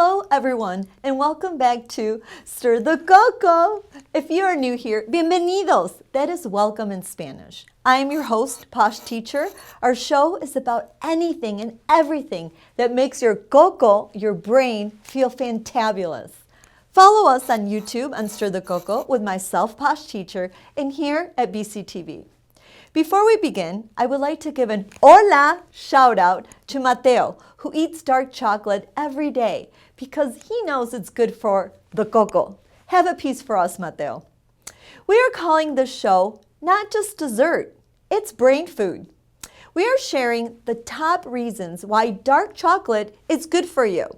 Hello everyone and welcome back to Stir the Coco. If you are new here, bienvenidos. That is welcome in Spanish. I am your host, Posh Teacher. Our show is about anything and everything that makes your coco, your brain, feel fantabulous. Follow us on YouTube on Stir the Coco with myself, Posh Teacher, and here at BCTV. Before we begin, I would like to give an hola shout out to Mateo, who eats dark chocolate every day because he knows it's good for the coco. Have a piece for us, Mateo. We are calling this show not just dessert, it's brain food. We are sharing the top reasons why dark chocolate is good for you.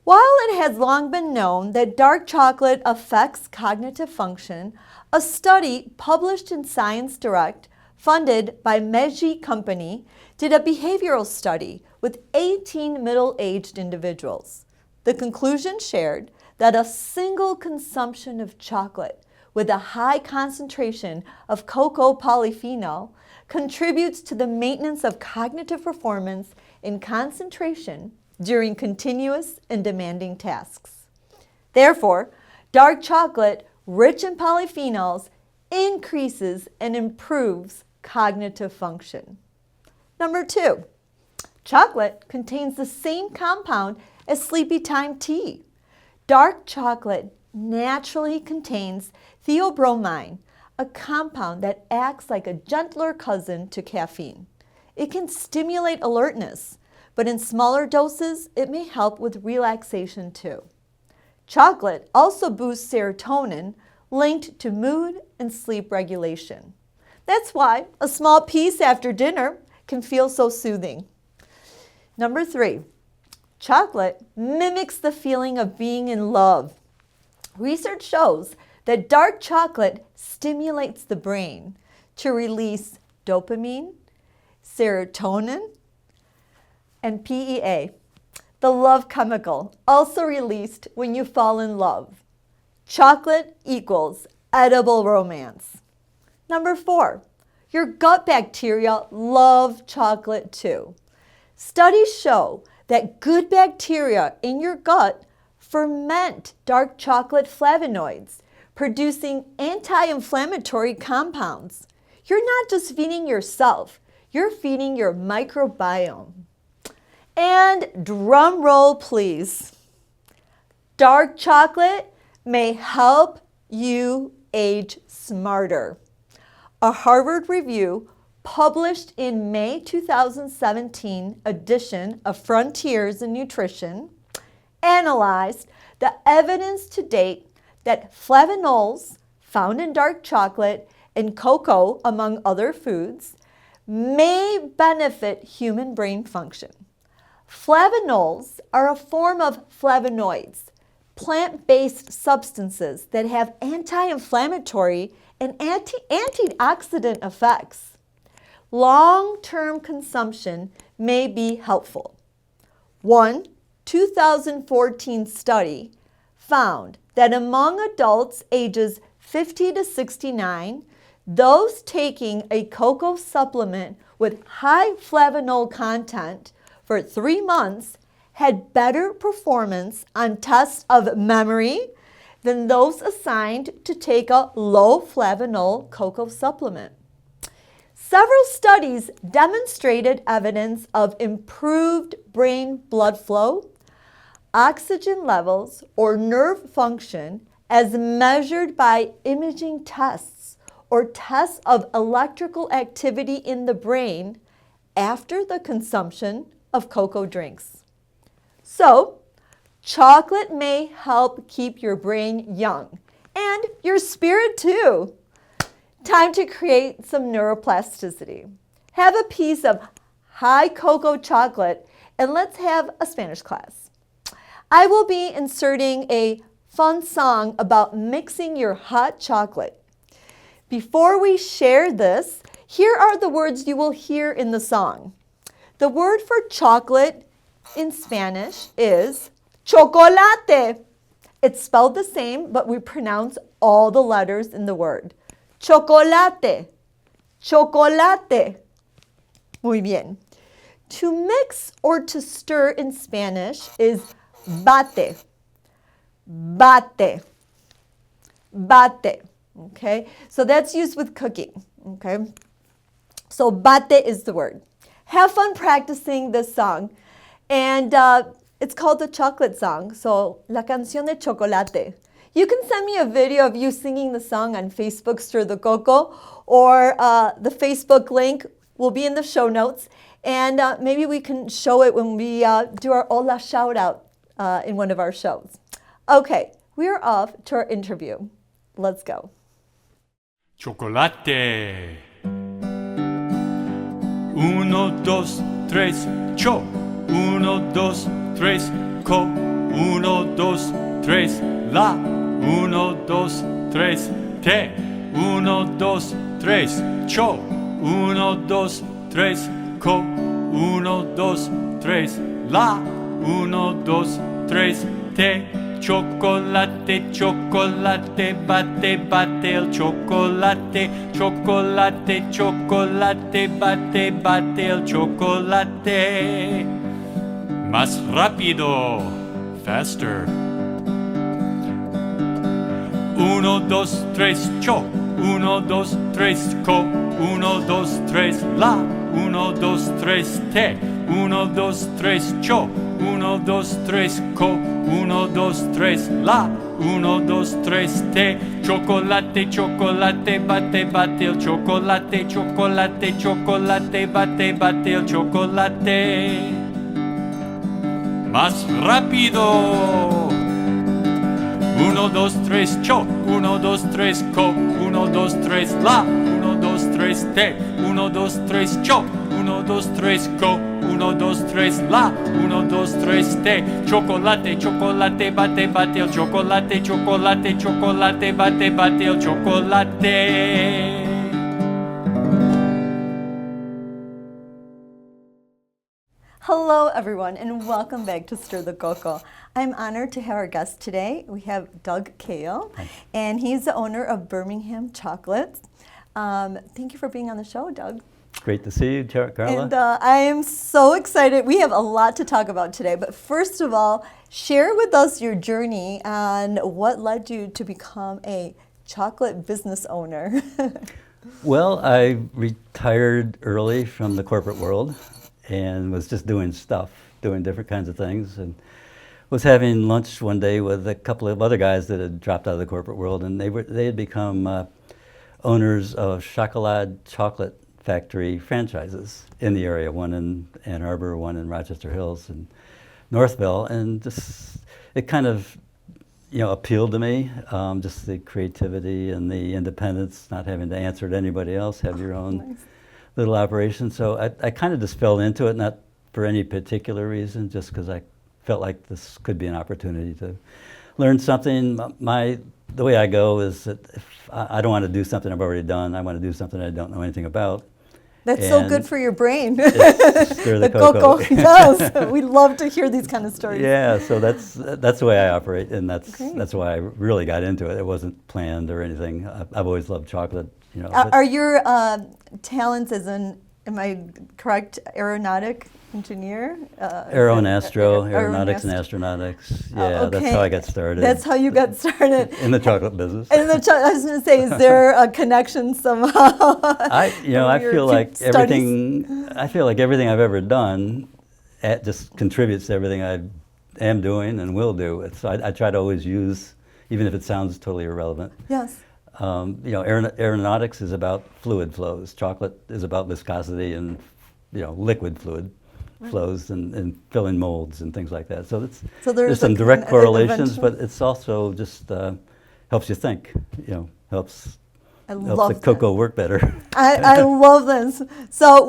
While it has long been known that dark chocolate affects cognitive function, a study published in Science Direct funded by Meiji Company, did a behavioral study with 18 middle-aged individuals. The conclusion shared that a single consumption of chocolate with a high concentration of cocoa polyphenol contributes to the maintenance of cognitive performance and concentration during continuous and demanding tasks. Therefore, dark chocolate rich in polyphenols increases and improves cognitive function. Number 2, chocolate contains the same compound as sleepy time tea. Dark chocolate naturally contains theobromine, a compound that acts like a gentler cousin to caffeine. It can stimulate alertness, but in smaller doses, it may help with relaxation too. Chocolate also boosts serotonin, linked to mood and sleep regulation. That's why a small piece after dinner can feel so soothing. Number 3, chocolate mimics the feeling of being in love. Research shows that dark chocolate stimulates the brain to release dopamine, serotonin, and PEA, the love chemical, also released when you fall in love. Chocolate equals edible romance. Number 4, your gut bacteria love chocolate too. Studies show that good bacteria in your gut ferment dark chocolate flavonoids, producing anti-inflammatory compounds. You're not just feeding yourself, you're feeding your microbiome. And drum roll, please. Dark chocolate may help you age smarter. A Harvard review published in May 2017 edition of Frontiers in Nutrition analyzed the evidence to date that flavonols found in dark chocolate and cocoa, among other foods, may benefit human brain function. Flavonols are a form of flavonoids, plant-based substances that have anti-inflammatory and antioxidant effects. Long-term consumption may be helpful. One 2014 study found that among adults ages 50 to 69, those taking a cocoa supplement with high flavonol content for 3 months had better performance on tests of memory than those assigned to take a low flavonol cocoa supplement. Several studies demonstrated evidence of improved brain blood flow, oxygen levels, or nerve function as measured by imaging tests or tests of electrical activity in the brain after the consumption of cocoa drinks. So, chocolate may help keep your brain young and your spirit too. Time to create some neuroplasticity. Have a piece of high cocoa chocolate and let's have a Spanish class. I will be inserting a fun song about mixing your hot chocolate. Before we share this, here are the words you will hear in the song. The word for chocolate in Spanish is chocolate. It's spelled the same, but we pronounce all the letters in the word. Chocolate. Chocolate. Muy bien. To mix or to stir in Spanish is bate, bate, bate. Okay, so that's used with cooking. Okay, so bate is the word. Have fun practicing this song. And it's called the chocolate song. So, La Canción de Chocolate. You can send me a video of you singing the song on Facebook, Stir the Coco, or the Facebook link will be in the show notes. And maybe we can show it when we do our Hola shout out in one of our shows. Okay, we're off to our interview. Let's go. Chocolate. Uno, dos, tres, cho. Uno, dos, tres, co. Uno, dos, tres, la. Uno, dos, tres, te. Uno, dos, tres, cho. Uno, dos, tres, co. Uno, dos, tres, la. Uno, dos, tres, te. Chocolate, chocolate, bate, bate el chocolate. Chocolate, chocolate, bate, bate el chocolate. Más rápido, faster. Uno, dos, tres, cho. Uno, dos, tres, co. Uno, dos, tres, la. Uno, dos, tres, te. Uno, dos, tres, cho. Uno, dos, tres, co. Uno, dos, tres, la. Uno, dos, tres, te. Chocolate, chocolate, bate, bate el chocolate. Chocolate, chocolate, bate, bate el chocolate. Más rápido. Uno, dos, tres, cho. Uno, dos, tres, co. Uno, dos, tres, la. Uno, dos, tres, te. Uno, dos, tres, cho. Uno, dos, tres, co. Uno, dos, tres, la. Uno, dos, tres, te. Chocolate, chocolate, bate, bate el chocolate. Chocolate, chocolate, bate, bate el chocolate. Hello, everyone, and welcome back to Stir the Coco. I'm honored to have our guest today. We have Doug Kale, and he's the owner of Birmingham Chocolates. Thank you for being on the show, Doug. Great to see you, Carla. And I am so excited. We have a lot to talk about today, but first of all, share with us your journey and what led you to become a chocolate business owner. Well, I retired early from the corporate world and was just doing stuff, doing different kinds of things, and was having lunch one day with a couple of other guys that had dropped out of the corporate world, and they had become owners of chocolate factory franchises in the area, one in Ann Arbor, one in Rochester Hills and Northville, and just it kind of appealed to me, just the creativity and the independence, not having to answer to anybody else, have your own Nice. little operation. So I kind of just fell into it, not for any particular reason, just because I felt like this could be an opportunity to learn something. The way I go is that if I don't want to do something I've already done, I want to do something I don't know anything about. That's so good for your brain. Stir the cocoa. Yes, we love to hear these kind of stories. Yeah, so that's the way I operate, and Great. that's why I really got into it. It wasn't planned or anything. I've always loved chocolate. Are your talents as am I correct, aeronautic engineer? Aero and astro, aeronautics and astronautics. Yeah, okay. That's how I got started. That's how you got started. In the chocolate business. I was going to say, is there a connection somehow? I feel like everything I've ever done just contributes to everything I am doing and will do. So I try to always use, even if it sounds totally irrelevant. Yes. Aeronautics is about fluid flows. Chocolate is about viscosity and liquid fluid flows and filling molds and things like that. So there's some direct correlations, but it's also just helps you think. Helps the cocoa work better. I love this. So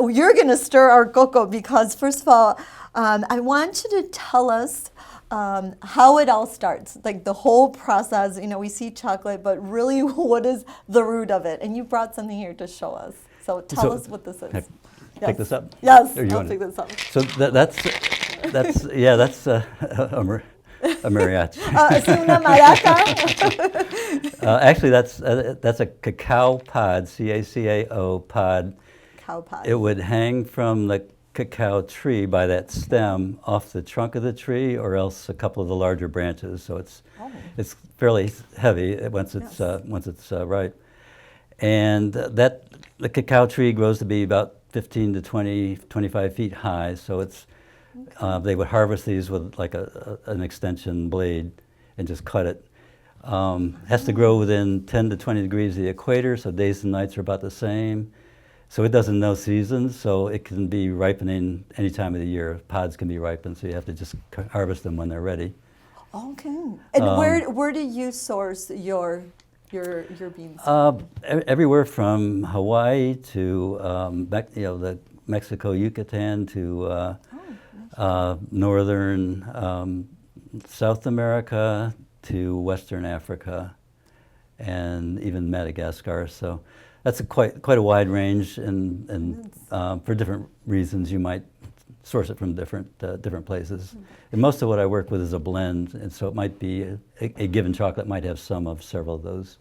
you're gonna stir our cocoa because first of all, I want you to tell us how it all starts, like the whole process. We see chocolate, but really, what is the root of it? And you brought something here to show us. So tell us what this is. Pick this up? Yes, I'll pick this up. So that's a mariachi. ¿Es una maraca? Actually, that's a cacao pod, CACAO pod. Cow pod. It would hang from the cacao tree by that stem off the trunk of the tree, or else a couple of the larger branches. So it's fairly heavy once it's ripe. And the cacao tree grows to be about 15 to 20, 25 feet high. So it's they would harvest these with like an extension blade and just cut it. Has to grow within 10 to 20 degrees of the equator, so days and nights are about the same. So it doesn't know seasons, so it can be ripening any time of the year. Pods can be ripened, so you have to just harvest them when they're ready. Okay. And where do you source your beans? Everywhere from Hawaii to the Mexico, Yucatan to northern South America to Western Africa, and even Madagascar. So that's quite a wide range, and for different reasons you might source it from different places. And most of what I work with is a blend, and so it might be a given chocolate might have some of several of those.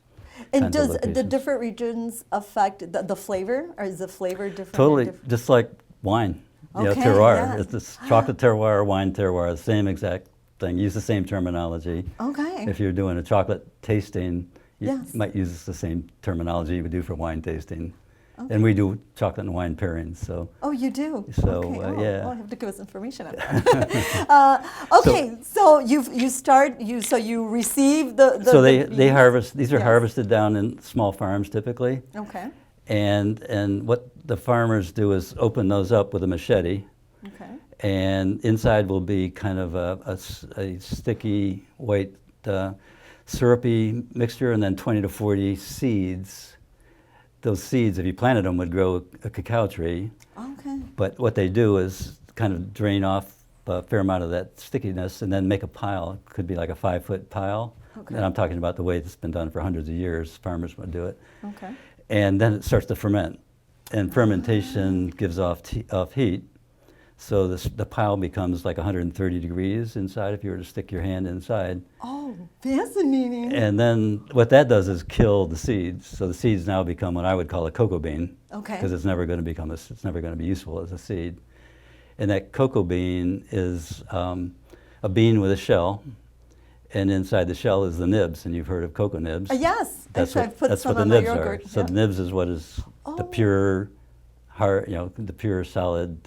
And does the different regions affect the flavor, or is the flavor different? Totally, just like wine. Okay, Terroir. yeah. It's this chocolate terroir, wine terroir, the same exact thing. Use the same terminology. Okay. If you're doing a chocolate tasting, you Yes. might use the same terminology you would do for wine tasting. Okay. And we do chocolate and wine pairings, so. Oh, you do? So, okay. yeah. Oh, I have to give us information on that. Okay, so you receive the So they beans. harvest, these are Yes. harvested down in small farms typically. Okay, And what the farmers do is open those up with a machete. okay. And inside will be kind of a sticky, white, syrupy mixture, and then 20 to 40 seeds. Those seeds, if you planted them, would grow a cacao tree. Okay. But what they do is kind of drain off a fair amount of that stickiness and then make a pile. It could be like a 5-foot pile. Okay. And I'm talking about the way it's been done for hundreds of years. Farmers would do it. Okay. And then it starts to ferment. And fermentation gives off heat. So the pile becomes like 130 degrees inside if you were to stick your hand inside. Oh, fascinating. And then what that does is kill the seeds. So the seeds now become what I would call a cocoa bean. Okay. Because it's never going to become it's never going to be useful as a seed. And that cocoa bean is a bean with a shell, and inside the shell is the nibs. And you've heard of cocoa nibs. Yes, actually, I've put that's some what on the my nibs yogurt. are. So yeah. the nibs is what is the Oh. pure, hard, the pure solid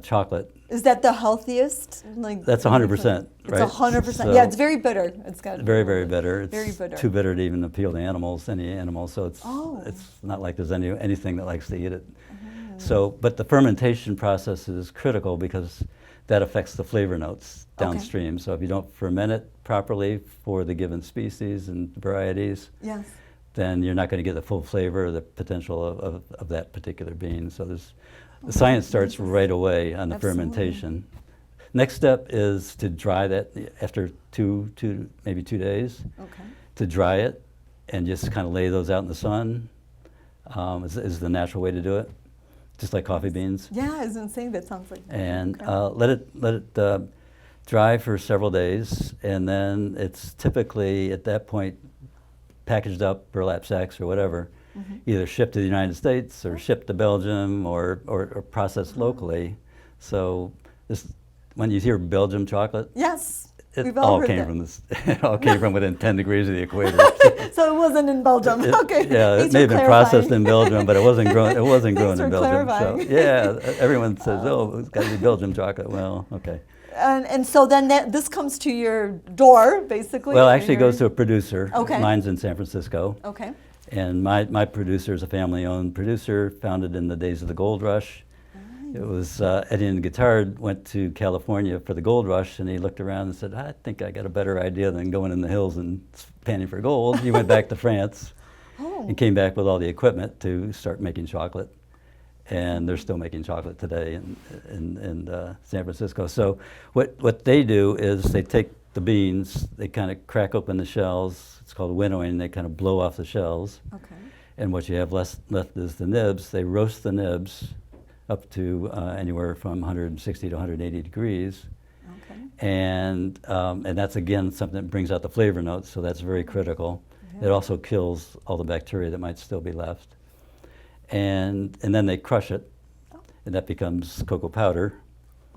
chocolate. Is that the healthiest? Like That's 100%. It's right? 100%. So Yeah, it's very bitter. It's got very, very bitter. It's very bitter. too bitter to even appeal to animals, any animal. So it's Oh. it's not like there's anything that likes to eat it. So, but the fermentation process is critical because that affects the flavor notes downstream. So if you don't ferment it properly for the given species and varieties, Yes. then you're not going to get the full flavor or the potential of that particular bean. So the science starts right away on the Absolutely. fermentation. Next step is to dry that after maybe 2 days, Okay. to dry it and just kind of lay those out in the sun is the natural way to do it, just like coffee beans. Yeah, I was going to say that sounds like. And okay. let it dry for several days, and then it's typically at that point packaged up, burlap sacks or whatever, either shipped to the United States or shipped to Belgium or processed locally. So when you hear Belgium chocolate, Yes. it We've all all heard came that. from this. It all came from within 10 degrees of the equator. So it wasn't in Belgium. Okay. Yeah, Thanks it may for have been clarifying. processed in Belgium, but it wasn't grown. It wasn't grown Thanks in for Belgium. clarifying. So yeah, everyone says, "Oh, it's got to be Belgium chocolate." Well, okay. And so then this comes to your door, basically? Well, or actually, it your- goes to a producer. Okay. Mine's in San Francisco. Okay. And my producer is a family-owned producer, founded in the days of the gold rush. It was Eddie and Guitard went to California for the gold rush, and he looked around and said, "I think I got a better idea than going in the hills and panning for gold." He went back to France Oh. and came back with all the equipment to start making chocolate. And they're still making chocolate today in San Francisco. So what they do is they take the beans, they kind of crack open the shells. It's called winnowing. They kind of blow off the shells. Okay. And what you have left is the nibs. They roast the nibs up to anywhere from 160 to 180 degrees. Okay. And that's, again, something that brings out the flavor notes, so that's very critical. Yeah. It also kills all the bacteria that might still be left. And then they crush it. and that becomes cocoa powder.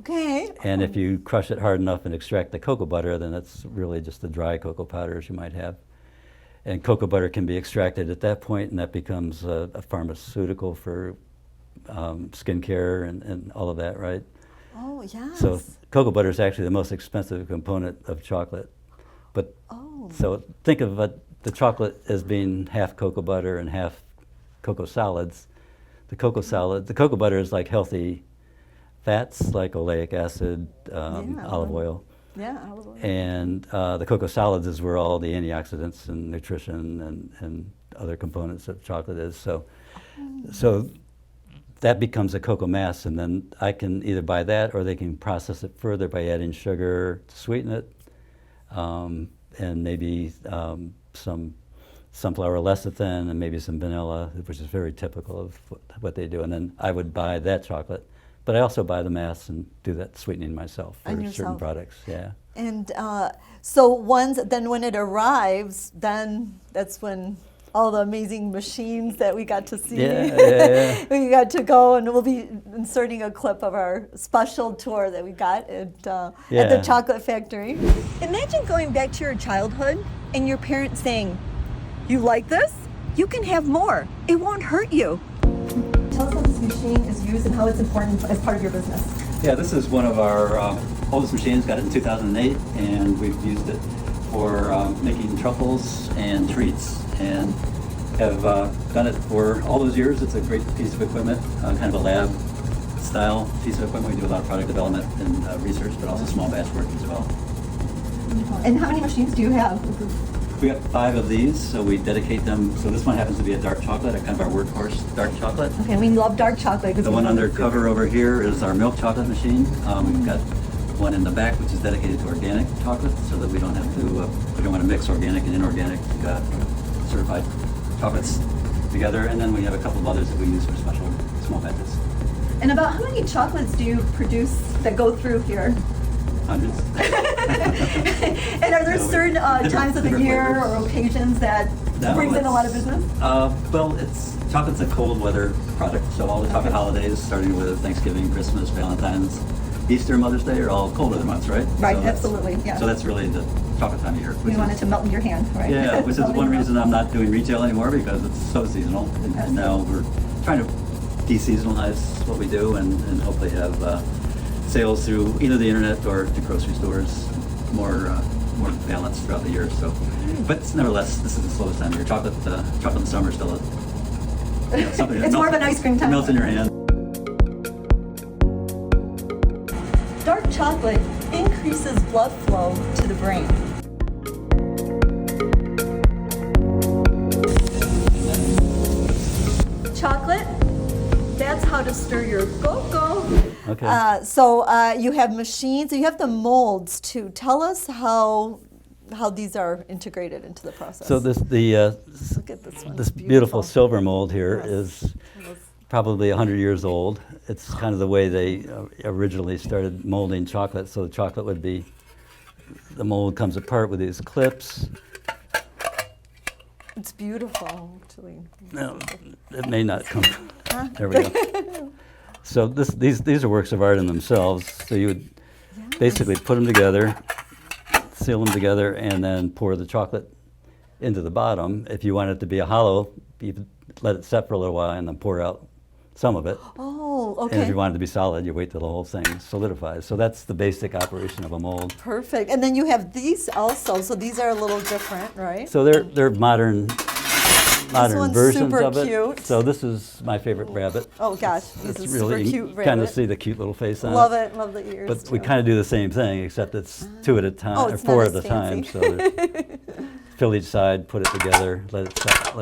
Okay. And if you crush it hard enough and extract the cocoa butter, then that's really just the dry cocoa powders you might have. And cocoa butter can be extracted at that point, and that becomes a pharmaceutical for skincare and all of that, right? Oh, yes. So cocoa butter is actually the most expensive component of chocolate. But so think of the chocolate as being half cocoa butter and half cocoa solids. The cocoa butter is like healthy fats, like oleic acid, olive oil. Yeah, olive oil. And the cocoa solids is where all the antioxidants and nutrition and other components of chocolate is. So that becomes a cocoa mass, and then I can either buy that or they can process it further by adding sugar to sweeten it, and maybe some sunflower lecithin and maybe some vanilla, which is very typical of what they do. And then I would buy that chocolate. But I also buy the mass and do that sweetening myself for certain products. Yeah. And so then when it arrives, then that's when all the amazing machines that we got to see. Yeah. We got to go, and we'll be inserting a clip of our special tour that we got at the chocolate factory. Imagine going back to your childhood and your parents saying, "You like this? You can have more. It won't hurt you." Tell us how this machine is used and how it's important as part of your business. Yeah, this is one of our oldest machines. Got it in 2008, and we've used it for making truffles and treats, and have done it for all those years. It's a great piece of equipment, kind of a lab style piece of equipment. We do a lot of product development and research, but also small batch work as well. And how many machines do you have? We got 5 of these, so we dedicate them. So this one happens to be a dark chocolate, a kind of our workhorse dark chocolate. Okay, we love dark chocolate. The one under cover over here is our milk chocolate machine. We've got one in the back which is dedicated to organic chocolate, so that we don't have to, we don't want to mix organic and inorganic certified chocolates together. And then we have a couple of others that we use for special small batches. And about how many chocolates do you produce that go through here? Hundreds. And are there certain times of the year or occasions that brings in a lot of business? Well, chocolate's a cold weather product, so all the chocolate holidays, starting with Thanksgiving, Christmas, Valentine's, Easter, Mother's Day, are all cold weather months, right? Right, so absolutely, yeah. So that's really the chocolate time of year. You want it to melt in your hand, right? Yeah, which is one reason I'm not doing retail anymore, because it's so seasonal. And now we're trying to de-seasonalize what we do and hopefully have sales through either the internet or to grocery stores more balanced throughout the year. So, but nevertheless, this is the slowest time of year. Chocolate in the summer is still something. It's more of an ice cream time. Melts in your hand. Dark chocolate increases blood flow to the brain. Chocolate, that's how to stir your cocoa. Okay. So you have machines, you have the molds too. Tell us how these are integrated into the process. So Look at this one. this beautiful silver mold here is probably 100 years old. It's kind of the way they originally started molding chocolate. So the chocolate would be, the mold comes apart with these clips. It's beautiful, actually. No, it may not come. There we go. So these are works of art in themselves. So you would basically put them together, seal them together, and then pour the chocolate into the bottom. If you want it to be a hollow, you let it set for a little while and then pour out some of it. Oh, okay. And if you want it to be solid, you wait till the whole thing solidifies. So that's the basic operation of a mold. Perfect. And then you have these also. So these are a little different, right? So they're modern one's versions super of it. cute. So this is my favorite rabbit. Oh gosh, this is super really, cute you rabbit. kind of see the cute little face on Love it. it, love the ears. But we too. kind of do the same thing, except it's 2 at a time, Oh, or it's 4 not at as a time. fancy. So fill each side, put it together, let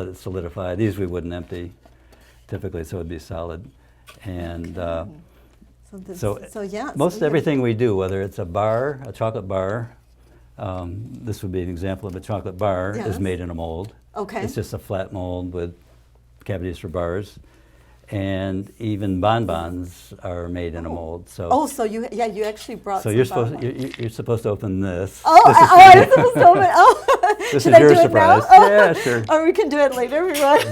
it solidify. These we wouldn't empty typically, so it'd be solid. And most everything we do, whether it's a chocolate bar, this would be an example of a chocolate bar, is made in a mold. Okay. It's just a flat mold with cavities for bars. and even bonbons are made in a mold. So, Oh, so you actually brought so some you're supposed bonbons. you're supposed to open this. Oh, This is for I'm you. supposed to open. Oh, This should is I your do it now? surprise. Oh. Yeah, sure. Or we can do it later if you want.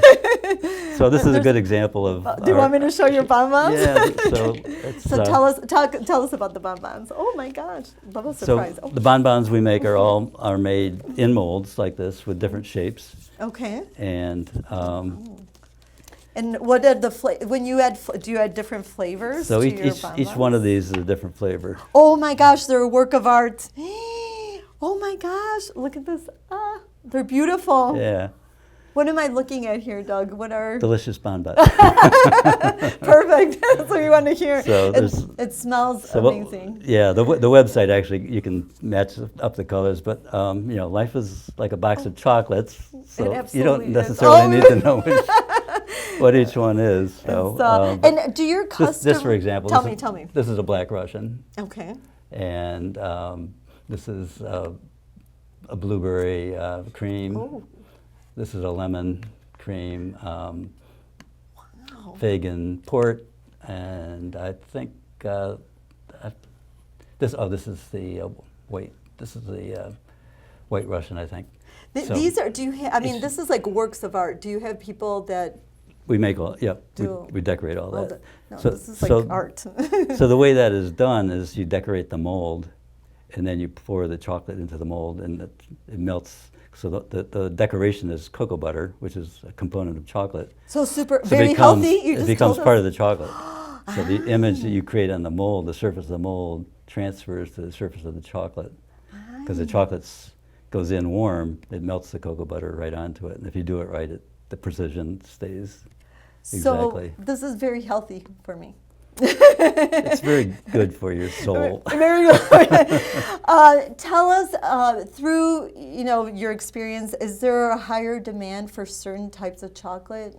So this is a good example of. Do you want me to show your bonbons? Yeah. So it's, So tell us about the bonbons. Oh my gosh, love a surprise. So the bonbons we make are made in molds like this with different shapes, Okay. and And what are the when you add do you add different flavors so to each your each, bonbons? each one of these is a different flavor. Oh my gosh, they're a work of art. Oh my gosh, look at this. Ah, they're beautiful. Yeah, What am I looking at here, Doug? What are delicious bonbons. perfect? That's what you want to hear. So there's- it smells So what- amazing. yeah, the website actually you can match up the colors, but you know, life is like a box of chocolates, so you absolutely don't is. necessarily Oh. need to know what each one is. So, but and do your customers? this, for example, tell this me. This is a Black Russian, Okay. and this is a blueberry cream. Oh. This is a lemon cream, Wow. fig and port, and I think this is the white. This is the White Russian, I think. So These are. Do you? I mean, it's- this is like works of art. Do you have people that? we make all. Yeah, Do we decorate all all that. No, So- this is like so- art. So the way that is done is you decorate the mold, and then you pour the chocolate into the mold, and it melts. So the decoration is cocoa butter, which is a component of chocolate. So super, So very healthy. You it just becomes told part us. of the chocolate. So the image that you create on the mold, the surface of the mold, transfers to the surface of the chocolate. Because the chocolate goes in warm, it melts the cocoa butter right onto it. And if you do it right, the precision stays exactly. So this is very healthy for me. It's very good for your soul. Very good. Tell us through your experience. Is there a higher demand for certain types of chocolate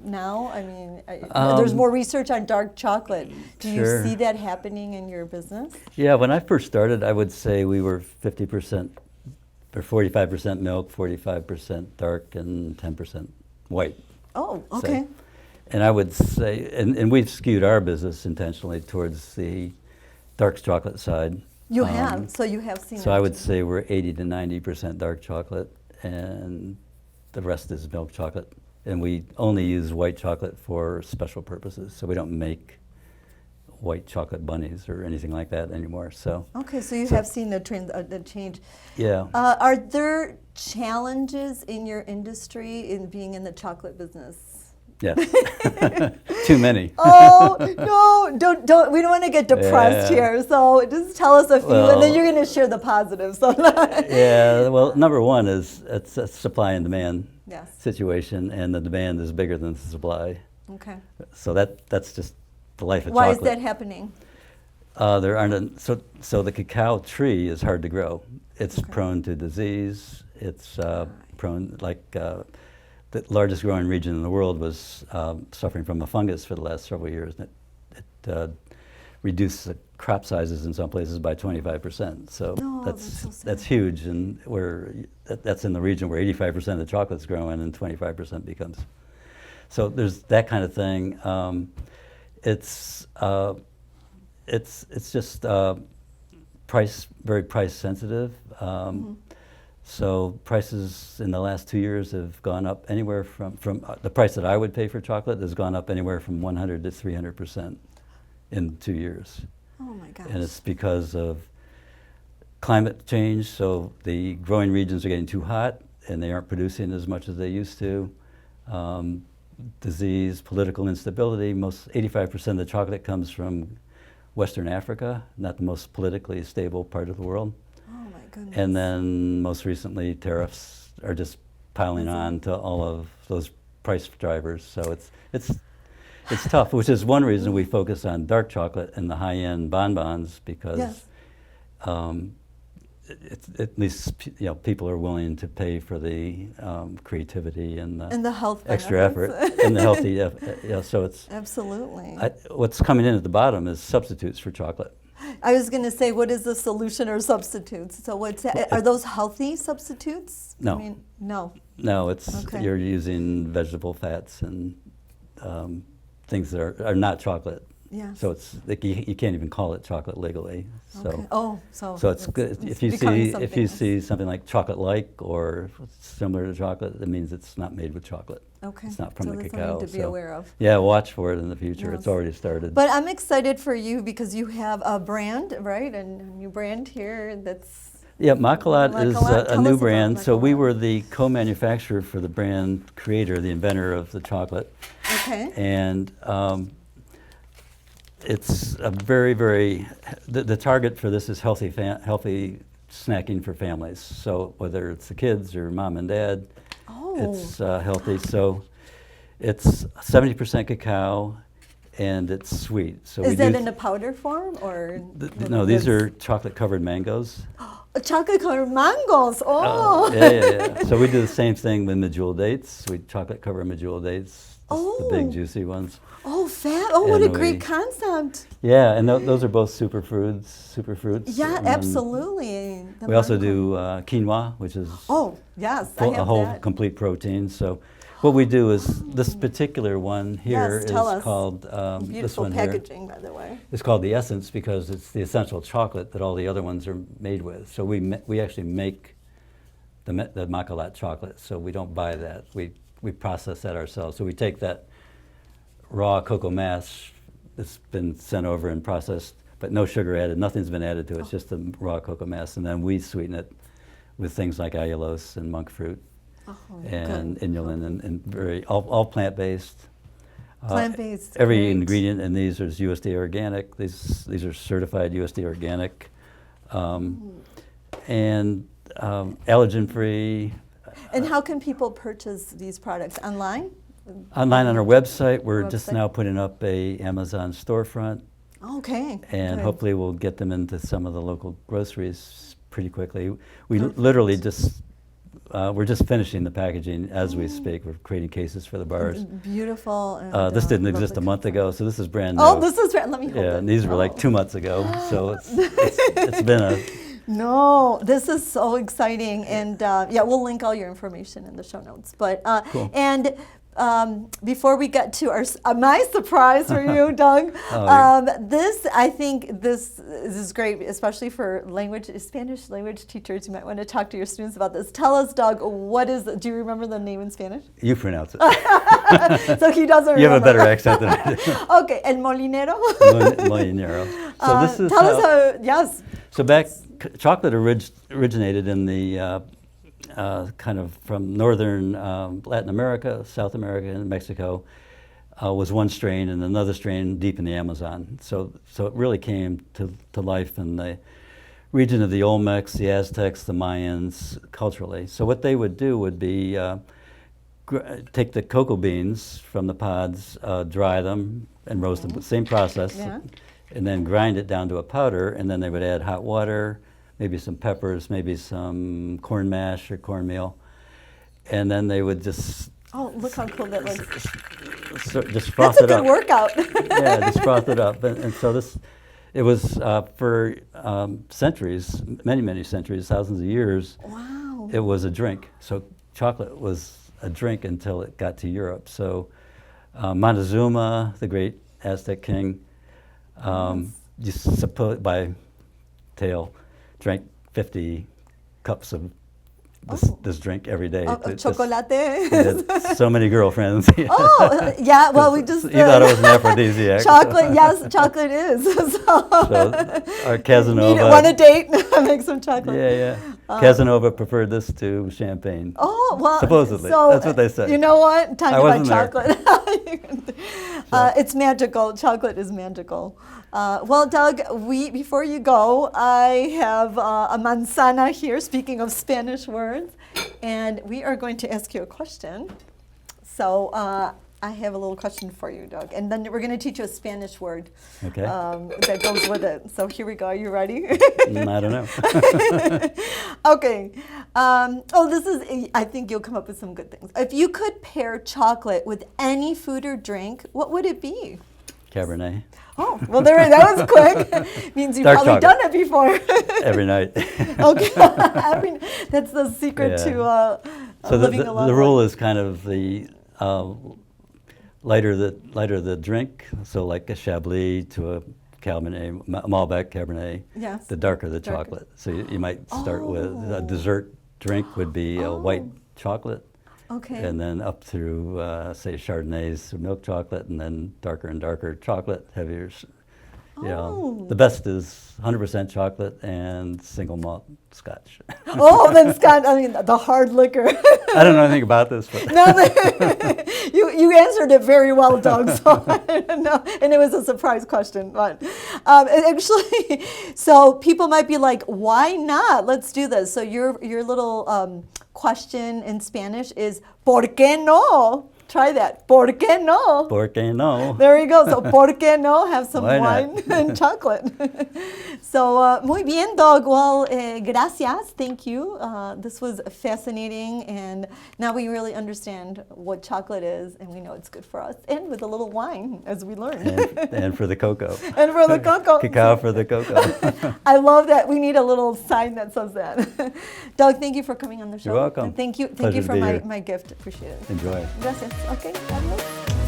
now? I mean, there's more research on dark chocolate. Do you Sure. see that happening in your business? Yeah, when I first started, I would say we were 50% or 45% milk, 45% dark, and 10% white. Oh, say. okay. And I would say, and we've skewed our business intentionally towards the dark chocolate side. You have, so you have seen. So it. I would say we're 80 to 90% dark chocolate, and the rest is milk chocolate. And we only use white chocolate for special purposes, so we don't make white chocolate bunnies or anything like that anymore. So Okay, so you have seen the change. yeah. Are there challenges in your industry in being in the chocolate business? Yes. Too many. Oh no! Don't. We don't want to get depressed Yeah. here. So just tell us a few, and then Well- you're going to share the positives. So Yeah, well, number one is it's a supply and demand yes. situation, and the demand is bigger than the supply. Okay. So that's just the life of Why chocolate. is that happening? There aren't so the cacao tree is hard to grow. It's Okay. prone to disease. It's prone the largest growing region in the world was suffering from a fungus for the last several years. And it reduced the crop sizes in some places by 25%. So No, that's so sad. that's huge, and that's in the region where 85% of the chocolate's growing and 25% becomes. So there's that kind of thing. It's just very price sensitive. So prices in the last 2 years have gone up anywhere from the price that I would pay for chocolate has gone up anywhere from 100 to 300% in 2 years. Oh my gosh. And it's because of climate change. So the growing regions are getting too hot, and they aren't producing as much as they used to. Disease, political instability. 85% of the chocolate comes from Western Africa, not the most politically stable part of the world. Oh my goodness. And then most recently, tariffs are just piling on to all of those price drivers. So it's tough, which is one reason we focus on dark chocolate and the high-end bonbons, because Yes. at least people are willing to pay for the creativity and the health extra effort benefits. and the healthy. So it's Absolutely. what's coming in at the bottom is substitutes for chocolate. I was going to say, what is the solution or substitutes? So are those healthy substitutes? No. I mean, no. No, it's Okay. you're using vegetable fats and things that are not chocolate. Yes. So it's like you can't even call it chocolate legally. So Okay. Oh, so it's good if you becoming see something like chocolate-like or similar to chocolate, it means it's not made with chocolate. Okay. It's not from so the that's cacao. something to be aware of. Yeah, watch for it in the future. Yes. It's already started. But I'm excited for you because you have a brand, right? And a new brand here that's... Yeah, Macalat is Macalat. a Tell new us about brand. So we Macalat. were the co-manufacturer for the brand creator, the inventor of the chocolate. Okay. And it's a very, the target for this is healthy snacking for families. So whether it's the kids or mom and dad, it's healthy. So it's 70% cacao and it's sweet. So Is that in a powder form or? No, these are chocolate covered mangoes. Chocolate covered mangoes. Oh. Yeah. So we do the same thing with medjool dates. We chocolate cover medjool dates, the big juicy ones. Oh, fat. Oh, what a And great concept. Yeah, and those are both superfruits. Yeah, And absolutely. The we also mango. do quinoa, which is Oh, yes, I a have whole that. complete protein. So what we do is this particular one here Yes, is tell us. called this Beautiful one here. packaging, by the way. It's called the Essence because it's the essential chocolate that all the other ones are made with. So we actually make the Macalat chocolate. So we don't buy that. We process that ourselves. So we take that raw cocoa mass that's been sent over and processed, but no sugar added. Nothing's been added to it. It's just the raw cocoa mass, and then we sweeten it with things like allulose and monk fruit and inulin and very all plant-based. Plant-based. Every great. ingredient in these is USDA organic. These are certified USDA organic, and allergen-free. And how can people purchase these products? Online? Online on our website, we're Website. just now putting up a Amazon storefront, Okay. and good. hopefully we'll get them into some of the local groceries pretty quickly. We literally just we're just finishing the packaging as we speak. We're creating cases for the bars. Beautiful. And, This didn't exist a lovely month concept. ago, so this is brand new. Oh, this is right. Let me hold it. Yeah, and these were like 2 months ago, so it's been a No, this is so exciting, and yeah, we'll link all your information in the show notes. But Cool. and before we get to my surprise for you, Doug, I think this is great, especially for Spanish language teachers. You might want to talk to your students about this. Tell us, Doug, do you remember the name in Spanish? You pronounce it. So he doesn't remember. You have a better accent than I do. Okay, El Molinero. Molinero. So this is tell us how. Yes. So chocolate originated in the kind of from northern Latin America, South America, and Mexico. Was one strain, and another strain deep in the Amazon. So it really came to life in the region of the Olmecs, the Aztecs, the Mayans, culturally. So what they would do would be take the cocoa beans from the pods, dry them, and roast them. Same process. Yeah. And then grind it down to a powder, and then they would add hot water, maybe some peppers, maybe some corn mash or cornmeal, and then they would just Look how cool that looks. just froth That's a it good up. workout. Yeah, just froth it up, and so it was for centuries, many centuries, thousands of years. Wow. It was a drink. So chocolate was a drink until it got to Europe. So Montezuma, the great Aztec king, by tale, drank 50 cups of this drink every day. Chocolate. He had so many girlfriends. Oh, yeah. Well, we just. You thought it was an aphrodisiac. Chocolate, yes, chocolate is. So our Casanova. Want a date? Make some chocolate. Yeah. Casanova preferred this to champagne. Oh, well. Supposedly. So, That's what they say. You know what? Talk I about wasn't there. chocolate. It's magical. Chocolate is magical. Well, Doug, before you go, I have a manzana here, speaking of Spanish words, and we are going to ask you a question. So I have a little question for you, Doug, and then we're going to teach you a Spanish word that goes with it. So here we go. Are you ready? I don't know. Okay. I think you'll come up with some good things. If you could pair chocolate with any food or drink, what would it be? Cabernet. Oh, well, that was quick. Means you've Dark probably chocolate. done it before. Every night. Okay. That's the secret to So living a long the life. rule is kind of lighter the drink, so like a Chablis to a Cabernet, Malbec Cabernet, Yes. the darker the Darker. chocolate. So you might start with a Oh. dessert drink would be a white chocolate, Okay. and then up through, say, Chardonnays, milk chocolate, and then darker and darker chocolate, heavier. You know, the best is 100% chocolate and single malt Scotch. Oh, then Scott, I mean, the hard liquor. I don't know anything about this, but No, you answered it very well, Doug. So I don't know, and it was a surprise question. But actually, so people might be like, "Why not? Let's do this." So your little question in Spanish is "Por qué no?" Try that. ¿Por qué no? ¿por qué no? There you go. So, ¿por qué no? Have some Why wine not? and chocolate. So, muy bien, Doug. Well, gracias. Thank you. This was fascinating. And now we really understand what chocolate is, and we know it's good for us. And with a little wine, as we learned. And for the cocoa. And for the cocoa. Cacao for the cocoa. I love that. We need a little sign that says that. Doug, thank you for coming on the show. You're welcome. And thank you Pleasure for to be here. my gift. Appreciate it. Enjoy. Gracias. Okay. Adios.